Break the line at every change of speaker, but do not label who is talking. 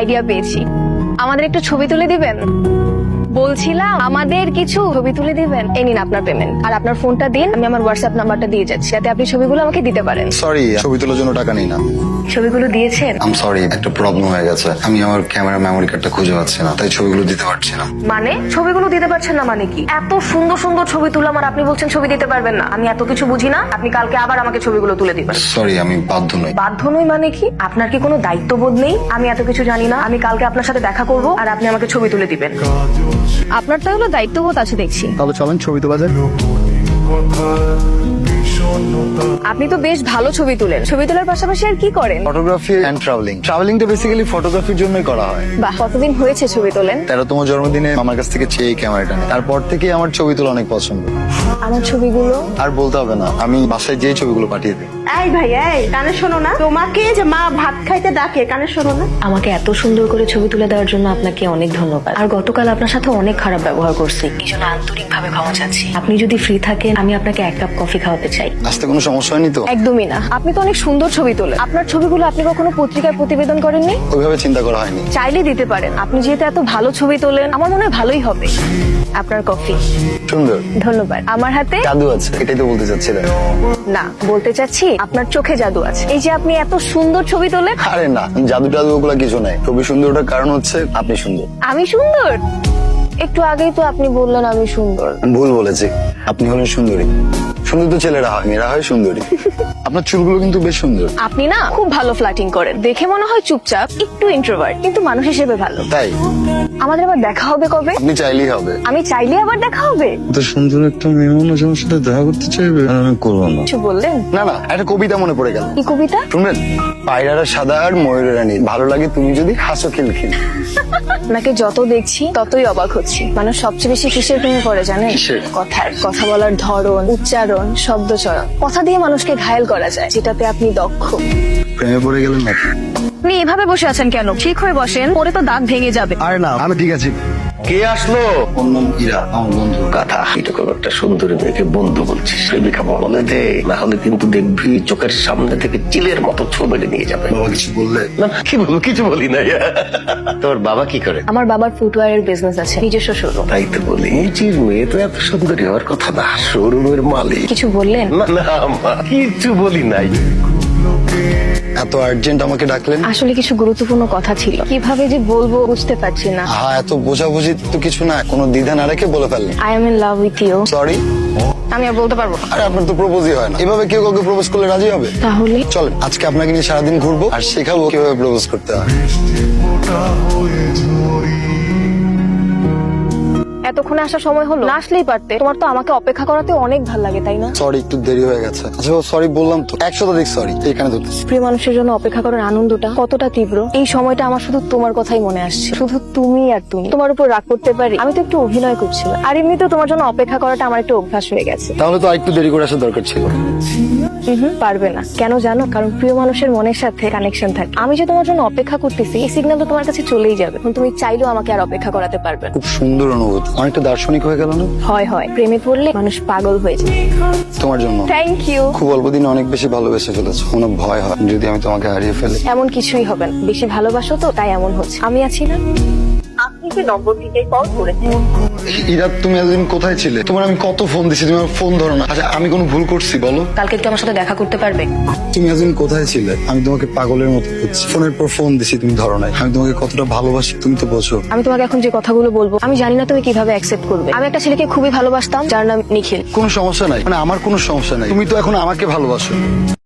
Idea পেয়েছি। আমাদের একটু ছবি তুলে দিবেন? বলছিলাম আমাদের কিছু ছবি তুলে দিবেন। এই নিন আপনার পেমেন্ট, আর আপনার ফোনটা দিন, আমি আমার হোয়াটসঅ্যাপ নাম্বারটা দিয়ে যাচ্ছি, যাতে আপনি ছবিগুলো আমাকে দিতে পারেন।
সরি, ছবি তোলার জন্য টাকা নেই না।
ছবিগুলো দিয়েছেন?
আম সরি, একটা প্রবলেম হয়ে গেছে। আমি আমার ক্যামেরা মেমোরি কার্ডটা খুঁজে পাচ্ছি না, তাই ছবিগুলো দিতে পারছি না।
মানে ছবিগুলো দিতে পারছেন না মানে কি? এত সুন্দর সুন্দর ছবি তুললাম আর আপনি বলছেন ছবি দিতে পারবেন না? আমি এত কিছু বুঝি না। আপনি কালকে আবার আমাকে ছবিগুলো তুলে দিবেন।
সরি, আমি বাধ্য নই।
বাধ্য নই মানে কি? আপনার কি কোনো দায়িত্ববোধ নেই? আমি এত কিছু জানি না? আমি কালকে আপনার সাথে দেখা করব আর আপনি আমাকে ছবি তুলে দিবেন। আপনার তো হলো দায়িত্ববোধ আছে দেখছি।
তাহলে চলেন ছবি তোলা যায়।
আপনি তো বেশ ভালো ছবি তুলেন। ছবি তোলার পাশাপাশি আর কি করেন?
Photography and travelling. ট্রাভেলিংটা বেসিক্যালি ফটোগ্রাফির জন্যই করা হয়।
বাহ, কতদিন হয়েছে ছবি তোলেন?
13তম জন্মদিনে আমার কাছ থেকে চেয়ে ক্যামেরাটা নেয়। তারপর থেকে আমার ছবি তোলা অনেক পছন্দ।
আমার ছবিগুলো
আর বলতে হবে না, আমি বাসায় যেই ছবিগুলো পাঠিয়ে দিই।
এই ভাই, এই কানে শোনো না, তোমাকে যে মা ভাত খাইতে ডাকে, কানে শোনো না?
আমাকে এত সুন্দর করে ছবি তুলে দেওয়ার জন্য আপনাকে অনেক ধন্যবাদ। আর গতকাল আপনার সাথে অনেক খারাপ ব্যবহার করছি, এই জন্য আন্তরিকভাবে ক্ষমা চাচ্ছি। আপনি যদি ফ্রি থাকেন, আমি আপনাকে 1 কাপ কফি খাওয়াতে চাই।
আসতে কোনো সমস্যা হয়নি তো?
একদমই না। আপনি তো অনেক সুন্দর ছবি তোলেন। আপনার ছবিগুলো আপনি কখনো পত্রিকায় প্রতিবেদন করেননি?
ওইভাবে চিন্তা করা হয়নি।
চাইলে দিতে পারেন। আপনি যেহেতু এত ভালো ছবি তোলেন, আমার মনে হয় ভালোই হবে। আপনার কফি।
সুন্দর।
ধন্যবাদ। আমার হাতে
জাদু আছে, এটাই তো বলতে চাচ্ছিলেন।
না, বলতে চাচ্ছি আপনার চোখে জাদু আছে। এই যে আপনি এত সুন্দর ছবি তোলেন।
আরে না, জাদু টাদু ওগুলা কিছু নাই। ছবি সুন্দর ওটার কারণ হচ্ছে আপনি সুন্দর।
আমি সুন্দর? একটু আগেই তো আপনি বললেন আমি সুন্দর।
আমি ভুল বলেছি, আপনি হলেন সুন্দরী। সুন্দর তো ছেলেরা হয়, মেয়েরা হয় সুন্দরী। আপনার চুলগুলো কিন্তু বেশ সুন্দর।
আপনি না খুব ভালো ফ্লার্টিং করেন। দেখে মনে হয় চুপচাপ, একটু ইন্ট্রোভার্ট, কিন্তু মানুষ হিসেবে ভালো।
তাই?
আমাদের আবার দেখা হবে কবে?
আপনি চাইলেই হবে।
আমি চাইলে আবার দেখা হবে?
তো সুন্দর একটা মেয়ে মানুষ আমার সাথে দেখা করতে চাইবে, আর আমি করবো না।
কিছু বললেন?
না না, একটা কবিতা মনে পড়ে গেল।
কি কবিতা?
শুনবেন? পায়রারা সাদা আর ময়ূরের রানী, ভালো লাগে তুমি যদি হাসো খিলখিল।
আপনাকে যত দেখছি ততই অবাক হচ্ছি। মানুষ সবচেয়ে বেশি কিসের প্রেমে পড়ে জানেন?
কিসের?
কথা বলার ধরন, উচ্চারণ, শব্দচয়ন। কথা দিয়ে মানুষকে ঘায়েল করা যায়, যেটাতে আপনি দক্ষ।
প্রেমে পড়ে গেলেন নাকি?
আপনি এভাবে বসে আছেন কেন? ঠিক হয়ে বসেন, পরে তো দাঁত ভেঙে যাবে।
আরে না, আমি ঠিক আছি।
কে আসলো?
ওর নাম ইরা, আমার বন্ধু।
গাধা, এরকম একটা সুন্দরী মেয়েকে বন্ধু বলছিস? প্রেমিকা বলে দে, না হলে কিন্তু দেখবি চোখের সামনে থেকে চিলের মতো ছবি নিয়ে যাবে।
বাবা কিছু বললে?
না কি বলবো, কিছু বলি না। তোর বাবা কি করে?
আমার বাবার ফুটওয়্যারের বিজনেস আছে, নিজস্ব শোরুম।
তাই তো বলি, নিজের মেয়ে তো এত সুন্দরী হওয়ার কথা না, শোরুমের মালিক।
কিছু বললেন?
না না মা, কিছু বলি নাই।
এত আর্জেন্ট আমাকে ডাকলেন?
আসলে কিছু গুরুত্বপূর্ণ কথা ছিল, কিভাবে যে বলবো বুঝতে পারছি না।
হ্যাঁ, এত বোঝাবুঝি তো কিছু না, কোনো দ্বিধা না রেখে বলে ফেললেন।
I am in love with you.
Sorry.
আমি আর বলতে পারবো না।
আরে আপনার তো প্রপোজই হয় না, এভাবে কেউ কাউকে প্রপোজ করলে রাজি হবে?
তাহলে
চলেন আজকে আপনাকে নিয়ে সারাদিন ঘুরবো আর শেখাবো কিভাবে প্রপোজ করতে হয়।
এতক্ষণে আসার সময় হলো, না আসলেই পারতে। তোমার তো আমাকে অপেক্ষা করাতে অনেক ভালো লাগে, তাই না?
সরি, একটু দেরি হয়ে গেছে। আচ্ছা সরি বললাম তো, 100 সরি। এখানে ধরতেছি।
প্রিয় মানুষের জন্য অপেক্ষা করার আনন্দটা কতটা তীব্র। এই সময়টা আমার শুধু তোমার কথাই মনে আসছে, শুধু তুমি আর তুমি। তোমার উপর রাগ করতে পারি? আমি তো একটু অভিনয় করছিলাম। আর এমনিতেও তোমার জন্য অপেক্ষা করাটা আমার একটু অভ্যাস হয়ে গেছে।
তাহলে তো আরেকটু দেরি করে আসার দরকার ছিল।
পারবে না কেন জানো? কারণ প্রিয় মানুষের মনের সাথে কানেকশন থাকে। আমি যে তোমার জন্য অপেক্ষা করতেছি, এই সিগন্যাল তো তোমার কাছে চলেই যাবে। এখন তুমি চাইলেও আমাকে আর অপেক্ষা করাতে পারবে না।
খুব সুন্দর অনুভূতি, অনেকটা দার্শনিক হয়ে গেল না?
হয় হয়, প্রেমে পড়লে মানুষ পাগল হয়ে যায়।
তোমার জন্য।
Thank you.
খুব অল্প দিনে অনেক বেশি ভালোবেসে ফেলেছো। কোনো ভয় হয় যদি আমি তোমাকে হারিয়ে ফেলি?
এমন কিছুই হবে না, বেশি ভালোবাসো তো তাই এমন হচ্ছে। আমি আছি না?
আপনি যে নম্বর থেকে কল করেছেন,
ইরা, তুমি এতদিন কোথায় ছিলে? তোমার আমি কত ফোন দিছি, তুমি আমার ফোন ধরো না। আচ্ছা আমি কোনো ভুল করছি বলো?
কালকে একটু আমার সাথে দেখা করতে পারবে?
তুমি এতদিন কোথায় ছিলে? আমি তোমাকে পাগলের মতো খুঁজছি, ফোনের পর ফোন দিছি, তুমি ধরো নাই। আমি তোমাকে কতটা ভালোবাসি তুমি তো বোঝো।
আমি তোমাকে এখন যে কথাগুলো বলবো, আমি জানি না তুমি কিভাবে অ্যাকসেপ্ট করবে। আমি একটা ছেলেকে খুবই ভালোবাসতাম, যার নাম নিখিল।
কোনো সমস্যা নাই, মানে আমার কোনো সমস্যা নাই। তুমি তো এখন আমাকে ভালোবাসো।